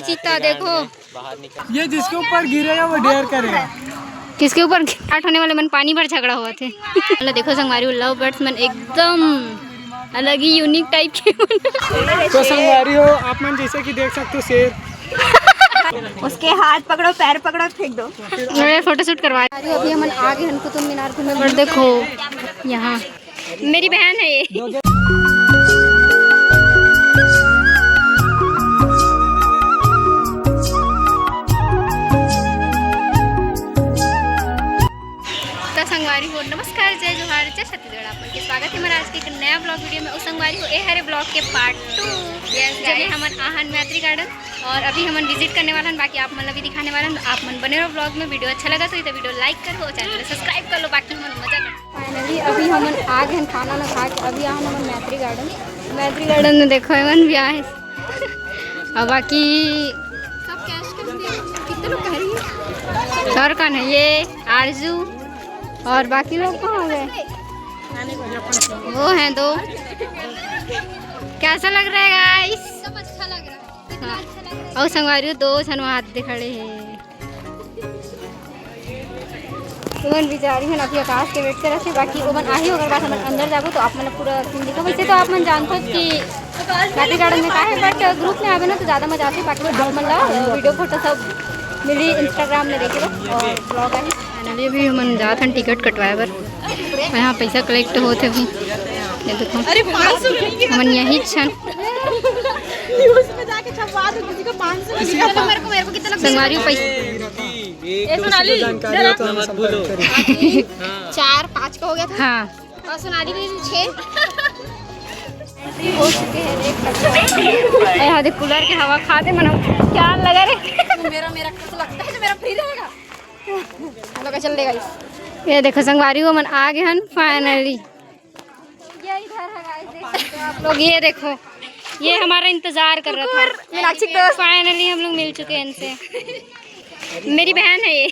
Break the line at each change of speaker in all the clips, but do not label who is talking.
चीता देखो।
बाहर निकल। ये जिसके ऊपर गिरेगा वो डेयर करेगा।
किसके ऊपर आठ होने वाले मन पानी भर झगड़ा हुआ थे। मतलब देखो संगवारी लव बर्ड्स मन एकदम अलग ही यूनिक टाइप के।
तो संगवारी हो आप मन जैसे कि देख सकते हो शेर।
उसके हाथ पकड़ो पैर पकड़ो फेंक दो।
फोटो शूट करवा अभी हम आगे हम कुतुब मीनार घूमे बड़ देखो यहाँ मेरी बहन है ये। संगवारी हो नमस्कार जय जोहार जय छत्तीसगढ़। आप के स्वागत है हमारा आज के एक नया ब्लॉग वीडियो में। संगवारी हो ए हरे ब्लॉग के पार्ट 2 जब हम आहन मैत्री गार्डन और अभी हम विजिट करने वाला हैं। बाकी आप मन अभी दिखाने वाला हैं। आप मन बने रहो ब्लॉग में। वीडियो अच्छा लगा तो वीडियो लाइक करो, चैनल सब्सक्राइब कर लो। बाकी हम मजा करो। फाइनली अभी हम आ गए खाना ना खा के अभी हम मैत्री गार्डन में देखो मन भी आए और बाकी सब कैश कितने लोग कह रही है और कौन है ये आरजू और बाकी लोग कहाँ गए? वो हैं दो। कैसा लग रहा है गाइस? सब अच्छा लग रहा है। हाँ। और संगवारी दो छन हाथ दे खड़े हैं। तुमन बिचारी है अभी आकाश के वेट कर रहे। बाकी ओमन आही अगर बात हम अंदर जाबो तो आप मन पूरा सीन दिखा। वैसे तो आप मन जानते हो कि मैत्री गार्डन में का है बट ग्रुप में आवे ना तो ज़्यादा मजा आती है। बाकी आप मन ला वीडियो फोटो सब मिली इंस्टाग्राम में देखे और ब्लॉग आई। फाइनली अभी हम जात हैं टिकट कटवाए बर। यहाँ पैसा कलेक्ट होते अभी ये देखो हमन यही छन संगवारी चार पाँच का हो गया था। हाँ और सोनाली भी 6 हो चुके हैं। यहाँ देख कूलर के हवा खा दे मना क्या लगा रे। मेरा लगता है मेरा फ्री रहेगा चल देगा। ये देखो संगवारी को मन आ गए हैं फाइनली। ये इधर है गाइस देख सकते हो आप लोग। ये देखो ये हमारा इंतजार कर रहा था। फाइनली हम लोग मिल चुके हैं इनसे। मेरी बहन है ये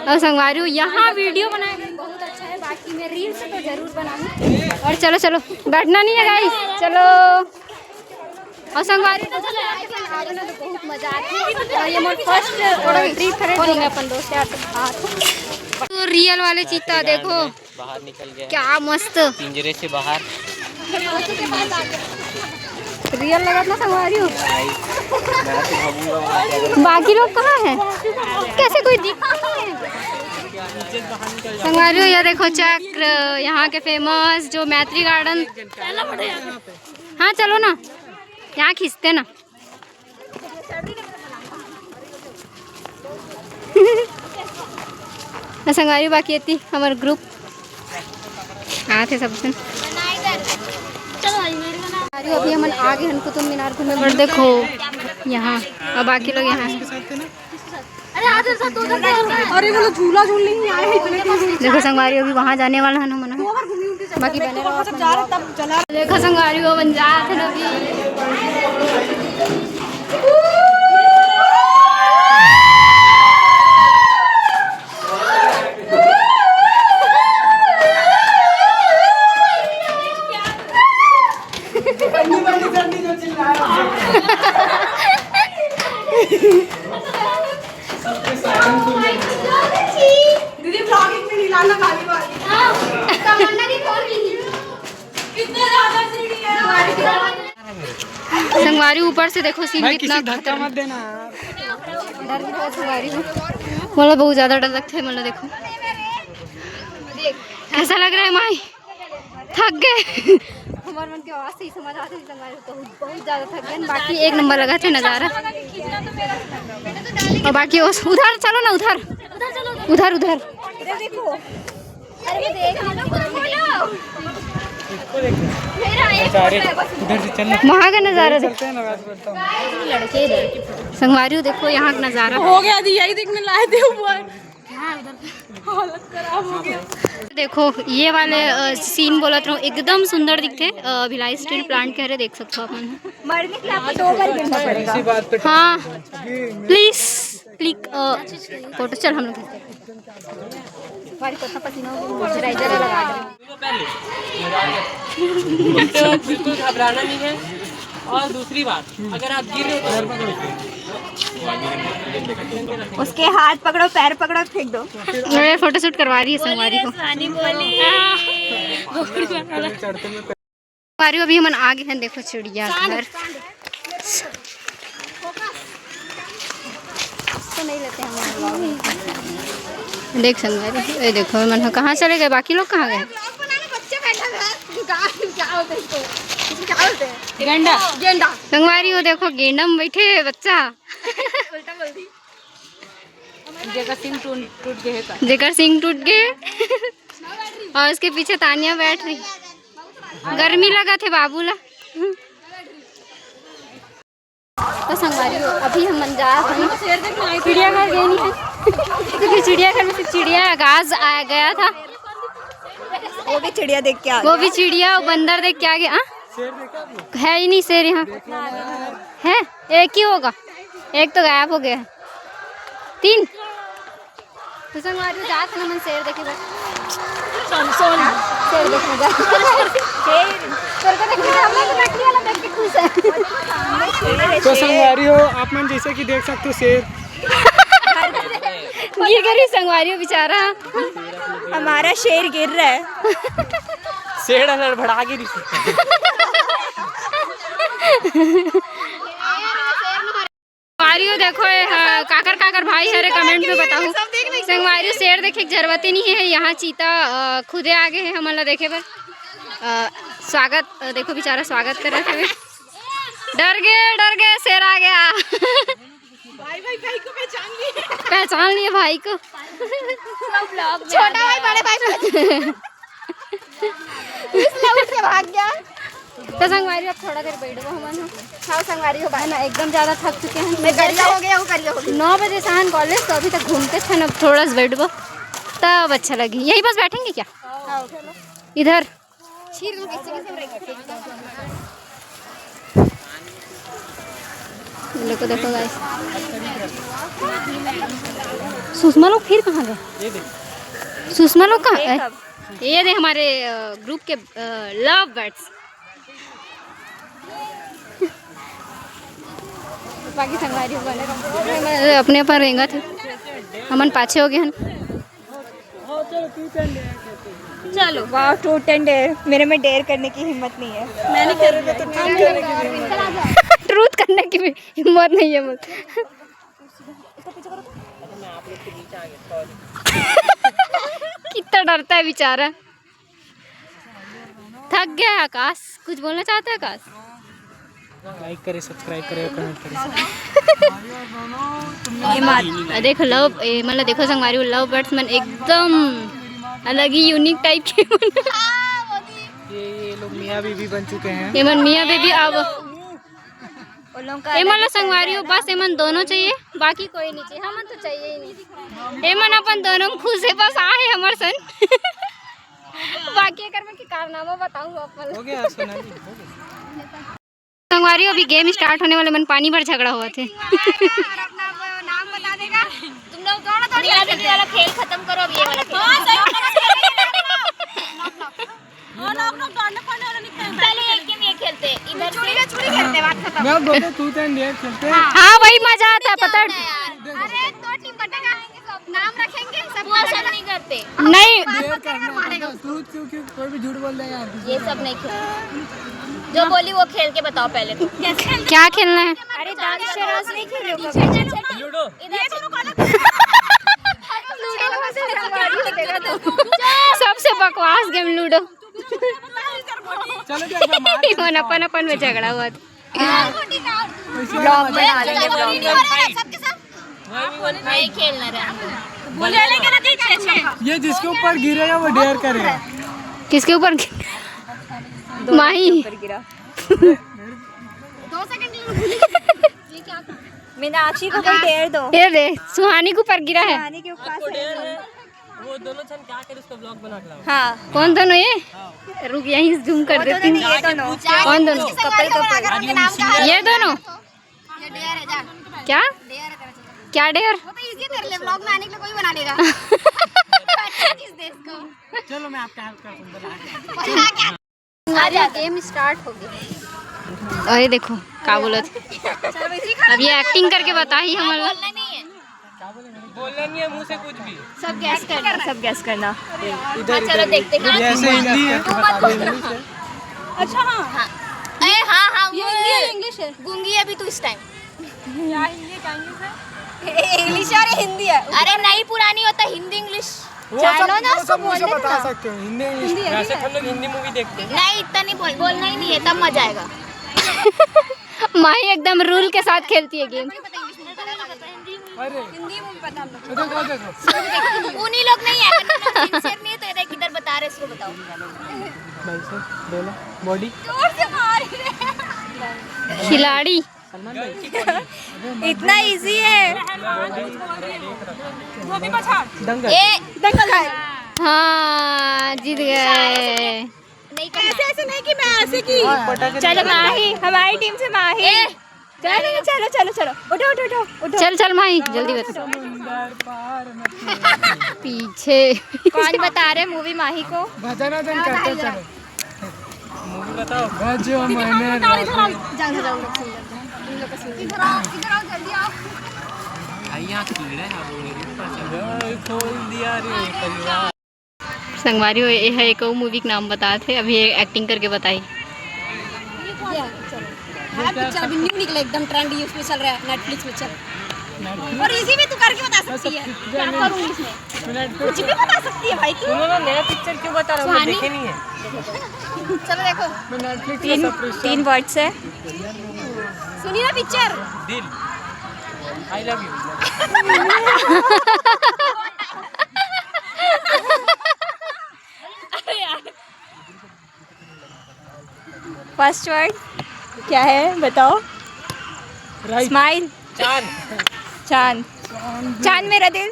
और संगवारी यहाँ वीडियो बनाए बहुत अच्छा है। बाकी मैं रील्स तो जरूर बनाऊंगी। और चलो चलो बैठना नहीं है गाइस चलो। और संगवारी तो बहुत मजा आती है। और ये मोर फर्स्ट ट्रिप है अपन दोस्त यार साथ। तो रियल वाले चीता देखो
बाहर निकल गया
क्या मस्त
पिंजरे से बाहर।
रियल लगा था संगवारी हो। बाकी लोग कहाँ हैं? कैसे कोई दिखा है? संगवारी हो यह देखो चक्र यहाँ के फेमस जो मैत्री गार्डन। हाँ चलो ना यहाँ खींचते ना। संगवारी बाकी थी हमारे ग्रुप आए थे सबसे। अभी हम आ गए कुतुब मीनार घूमे बड़ देखो यहाँ और बाकी लोग यहाँ अरे वो झूला झूल नहीं आए देखो संगवारी अभी वहाँ जाने वाला है ना मना। बाकी बने देखो संगवारी वो बन जा
दीदी ब्लॉगिंग में नहीं लाना खाली वाली। तमन्ना की फोन कितने ज्यादा सीढ़ी है।
संगवारी ऊपर से देखो सीन कितना
धक्का मत देना।
डर भी था संगवारी में मतलब बहुत ज्यादा डर लगता है। मतलब देखो कैसा लग रहा है माई थक गए। हमारे मन की आवाज से ही समझ आती थी संगवारी तो बहुत ज्यादा थक गए। बाकी एक नंबर लगा थे नज़ारा। और बाकी उधर चलो ना उधर उधर उधर वहाँ का नज़ारा लड़के संगवारी देखो यहाँ का नज़ारा
हो गया यही देखने लाए थे ऊपर। हालत खराब हो गया।
देखो ये वाले सीन बोला था एकदम सुंदर दिखते। भिलाई स्टील प्लांट कह रहे देख सकते हो आप।
मरने के लिए आपको 2 बार गिरना पड़ेगा।
हाँ प्लीज क्लिक फोटो चल हम लोग पसीना मॉइस्चराइजर लगा
बिल्कुल घबराना नहीं है।
और दूसरी बात, अगर आप गिर रहे हो
उसके हाथ पकड़ो, पैर पकड़ो, फेंक दो।
मैं फोटो शूट करवा रही है संगवारी को। संगवारी अभी हम आगे हैं, देखो चिड़िया घर तो नहीं लेते हम लोग। देख संगवारी, ये देखो मन कहाँ चले गए, बाकी लोग कहाँ गए?
गेंडा गेंडा
संगवारी वो देखो गेंडा में बैठे है बच्चा।
जेकर सिंह टूट गए का।
जेकर सिंह टूट गए और उसके पीछे तानिया बैठ रही। गर्मी लगा थे बाबूला। तो संगवारी हो अभी हम जा चिड़ियाघर गए नहीं है क्योंकि चिड़ियाघर में चिड़िया घास आ गया था।
वो भी चिड़िया देख के आ गया।
वो भी चिड़िया और बंदर देख के आ गया। है ही नहीं शेर यहाँ है, एक ही होगा, एक तो गायब हो गया है। 3 तो संगवारी हो जात ना मन शेर देखे बस शेर देखने जा शेर को देखने हम लोग बैठने वाला देख के खुश है।
तो संगवारी हो आप मन जैसे कि देख सकते हो शेर
गिर गई संगवारी हो बेचारा।
हमारा शेर गिर रहा है।
शेर लड़बड़ा के रही।
संगवारी हो देखो काकर काकर भाई हरे कमेंट में बताओ। संगवारी हो शेर देखे जरूरत ही नहीं है, यहाँ चीता खुदे आगे है हमारा देखे पर। स्वागत देखो बेचारा स्वागत कर रहे थे। डर गए शेर आ गया।
भाई को
पहचान लिए भाई को।
छोटा भाई बड़े भाई से भाग गया।
तो संगवारी अब थोड़ा देर बैठो हम।
हाँ संगवारी हो
भाई ना एकदम ज़्यादा थक चुके हैं।
मैं करिया हो गया, वो करिया हो गया।
9 बजे से आन कॉलेज तो अभी तक घूमते थे ना, थोड़ा सा बैठो तब अच्छा लगी। यही बस बैठेंगे क्या इधर? देखो देखो गाइस सुषमा लोग फिर कहाँ गए? सुषमा लोग कहाँ? ये दे हमारे ग्रुप के लव बर्ड्स। बाकी संगवारी बने अपने पर रहेंगे थे हमन पाछे हो गए हैं।
चलो वाह, ट्रूथ एंड डेयर। मेरे में डेयर करने की हिम्मत नहीं है। मैंने कर रही तो
ट्रूथ करने की भी हिम्मत नहीं है मुझे। कितना डरता है बेचारा। थक गया है आकाश, कुछ बोलना चाहता है आकाश?
लाइक करे, सब्सक्राइब करे, कमेंट करे।
देखो लव मतलब देखो संगवारी लव बर्ड्स मन एकदम अलग ही यूनिक टाइप के।
ये लोग मियाँ बीबी बन चुके हैं।
ये मन मियाँ बेबी अब एमन संगवारी हो बस एमन दोनों चाहिए, बाकी कोई नहीं चाहिए। हमन तो चाहिए ही नहीं। एमन अपन दोनों खुश है बस आहे हमार सन। बाकी अगर मैं की कारनामा बताऊं अपन।
हो गया सोनाली, हो गया।
संगवारी अभी गेम स्टार्ट होने वाले मन पानी भर झगड़ा हुआ थे।
अपना नाम बता देगा। तुम लोग दोनों थोड़ी वाला खेल खत्म करो अब ये वाला खेल। पहले एक गेम ये खेलते, इधर चूड़ी खेलते, बात खत्म।
मैं बोलते ट्रूथ एंड डेयर खेलते हैं।
हाँ वही मजा आता है पता।
अरे 2 टीम बटेगा, नाम रखेंगे, सब सब नहीं करते।
नहीं
डेयर करना ट्रूथ, क्योंकि कोई भी झूठ बोल देगा।
ये सब नहीं खेलते। जो बोली वो खेल के बताओ पहले तो।
क्या खेलना है?
अरे दांशराज नहीं खेल रहे हो?
लूडो।
सबसे बकवास गेम लूडो।
चलो
अपन अपन में झगड़ा हुआ था।
ब्लॉग बना लेंगे, ब्लॉग सबके सब नहीं खेलना रहा।
ये जिसके ऊपर गिरेगा वो डेयर करेगा।
किसके ऊपर? माही।
2 सेकंड मीनाक्षी को कोई डेयर दो।
ये दे सुहानी के ऊपर गिरा है।
पानी के ऊपर
वो दोनों छन क्या करे उसका ब्लॉग बना के लाओ।
हाँ
कौन दोनों ये? रुक यहीं जूम कर देती हूँ।
ये दोनों
कौन दोनों?
कपल
ये दोनों
ये डेयर है। जा
क्या
डेयर है तेरा।
क्या डेयर?
वो तो इजी तेरे लिए, व्लॉग में आने के लिए कोई बना लेगा। किस देश को?
चलो मैं आपका हेल्प कर दूंगा।
अरे गेम स्टार्ट हो गया। अरे देखो का बोलत। अब ये एक्टिंग करके बता ही हम
बोलना नहीं है मुंह से कुछ भी।
सब गैस करना, सब गैस करना।
इधर
चलो देखते हैं।
जैसे हिंदी है
अच्छा हाँ
अरे हाँ हाँ
ये हिंदी है इंग्लिश है?
गूंगी है अभी तू इस टाइम।
क्या हिंदी है क्या इंग्लिश है? इंग्लिश और हिंदी है।
अरे नहीं पुरानी होता हिंदी इंग्लिश।
वो सब मुझे बता सकते हो हिंदी इंग्लिश।
वैसे हम लोग हिंदी मूवी देखते हैं।
नहीं इतना नहीं बोलना ही नहीं है तब मजा आएगा। माही एकदम रूल के साथ खेलती है गेम।
अरे
हिंदी मूवी पता हम लोग।
देखो देखो
उन्हीं लोग नहीं है सिंसियर नहीं है तो इधर किधर बता रहे इसको बताओ।
भाई से बोला बॉडी
जोर से मार रहे
खिलाड़ी
सलमान भाई
इतना इजी है। धोबी पछाड़
दंगल
ए
दंगल है।
हाँ जीत गए। नहीं
ऐसे ऐसे नहीं कि मैं ऐसे की।
पटाखे
चलो माही हमारी टीम से माही। चलो चलो चलो चलो उठो उठो उठो उठो।
चल चल माही जल्दी बता।
समुंदर पार मत
पीछे
कौन बता रहे मूवी माही को?
भजन भजन करते चलो
मूवी बताओ।
भजो मैंने
यहाँ कीड़े हैं खोल दिया रे परिवार।
संगवारी हो ये है एक मूवी का नाम बताए थे अभी एक्टिंग करके बताई।
हाँ पिक्चर अभी न्यू निकला एकदम ट्रेंडी उसमें चल रहा है नेटफ्लिक्स में चल। और इसी में तू करके बता सकती है। क्या करूँगी इसमें? कुछ भी बता सकती है भाई तू।
सुनो ना नया पिक्चर क्यों बता रहा हूँ देखे नहीं है।
चलो देखो
मैं नेटफ्लिक्स
तीन वर्ड्स है। सुनिए ना पिक्चर।
दिल I love you.
First word क्या है बताओ?
Right
smile.
चांद
चांद चांद मेरा दिल।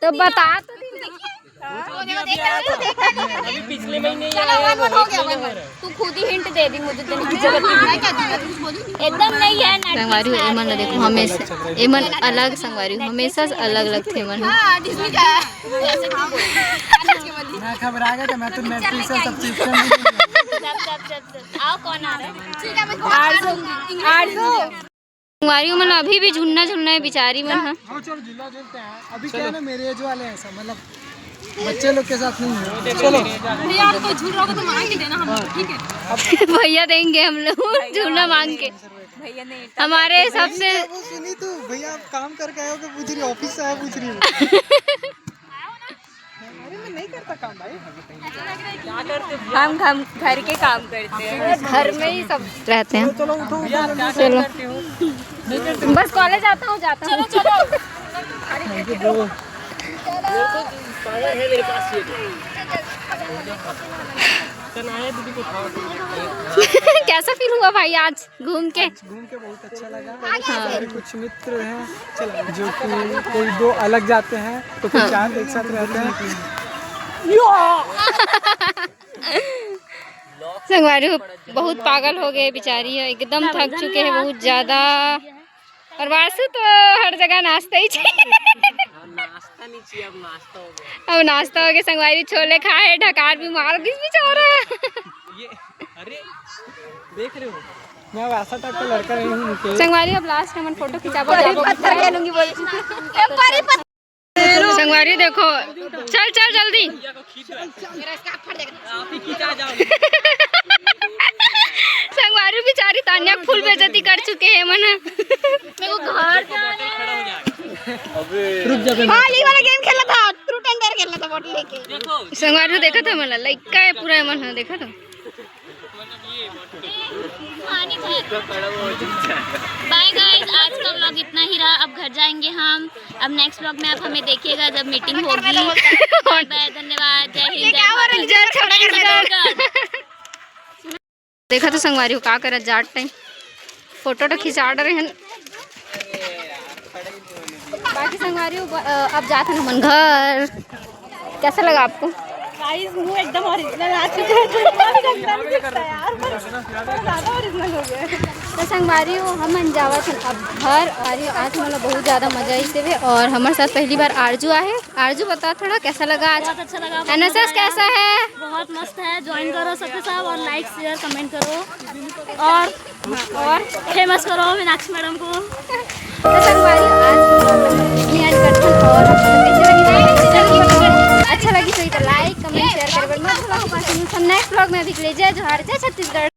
तो बता
अभी पिछले महीने ही आया है।
तू खुद ही हिंट दे दी मुझे तो एकदम नहीं है। संगवारी हो एमन देखो हमेशा एमन अलग संगवारी हमेशा से अलग अलग थे एमन।
मैं घबरा गया था मैं तो नेटफ्लिक्स से सब्सक्रिप्शन
आओ कौन आ रहा है?
आरज़ू
संगवारी मन अभी भी झुन्ना झुन्ना है बेचारी मन। हाँ
हाँ चलो झूला झूलते हैं अभी क्या है ना मेरे एज वाले हैं सब मतलब बच्चे लोग के साथ नहीं है। चलो
यार कोई झूल रहा होगा तो मांग के देना हम ठीक है।
भैया देंगे हम लोग झूला मांग के।
भैया नहीं
हमारे हिसाब से
वो सुनी तू भैया आप काम करके आए हो कि पूछ रही ऑफिस से आया पूछ रही हो। अरे मैं नहीं करता काम भाई।
क्या करते
हम घर के काम करते हैं।
घर में ही सब रहते हैं।
चलो उठो
भैया क्या
चलो
करते हो?
बस कॉलेज आता हूँ जाता हूँ।
पावर है मेरे पास ये चल आया दीदी को खाओ।
कैसा फील हुआ भाई आज घूम के?
घूम के बहुत अच्छा लगा। मेरे कुछ मित्र हैं जो कि कोई दो अलग जाते हैं तो कुछ चार एक साथ रहते हैं।
संगवारी बहुत पागल हो गए बेचारी है एकदम थक चुके हैं बहुत ज्यादा। और वासु तो हर जगह नाश्ता ही चाहिए।
नाश्ता नहीं चाहिए अब नाश्ता हो गया।
अब नाश्ता हो गया। संगवारी छोले खाए ढकार भी मार दी बेचारा।
ये अरे देख रहे हो
मैं वैसा टाइप का लड़का नहीं हूँ मुकेश।
संगवारी अब लास्ट में फोटो खिंचाबो
पत्थर खेलूंगी बोल।
संगवारी देखो चल चल जल्दी।
आप ही खींचा जाओ।
संगवारी बेचारी तान्या फुल बेइज्जती कर चुके हैं मन। मेरे को घर जाना है।
रुक जा बे।
खाली वाला गेम खेला था ट्रूथ एंड डेयर खेला था बोतल लेके।
देखो
संगवारी देखा था मला लड़का है पूरा मन देखा था। बाय गाइस आज का व्लॉग इतना ही रहा। अब घर जाएंगे हम। अब नेक्स्ट व्लॉग में आप हमें देखिएगा जब मीटिंग होगी। बाय धन्यवाद जय हिंद जय भारत। देखा तो संगवारी हो का करत जाट टाइम फोटो तो खिंचा रहे हैं। बाकी संगवारी अब जाते हैं मन घर। कैसा लगा आपको?
गाइस मुंह एकदम ओरिजिनल आ चुका है, दिखता है यार, ज़्यादा ओरिजिनल हो गया।
तो संगवारी हो हम जावा छन अब घर और आज मतलब बहुत ज़्यादा मजा इसे हुए और हमारे साथ पहली बार आरजू आए। आरजू बता थोड़ा कैसा लगा आज?
बहुत अच्छा लगा।
एनएसएस कैसा है?
बहुत मस्त है, ज्वाइन करो सबके साथ और लाइक शेयर कमेंट करो और फेमस करो मीनाक्षी मैडम को।
तो संगवारी आज करते हैं और अच्छा लगी तो लाइक कमेंट शेयर करें। नेक्स्ट ब्लॉग में अभी ले जय जोहार जय छत्तीसगढ़।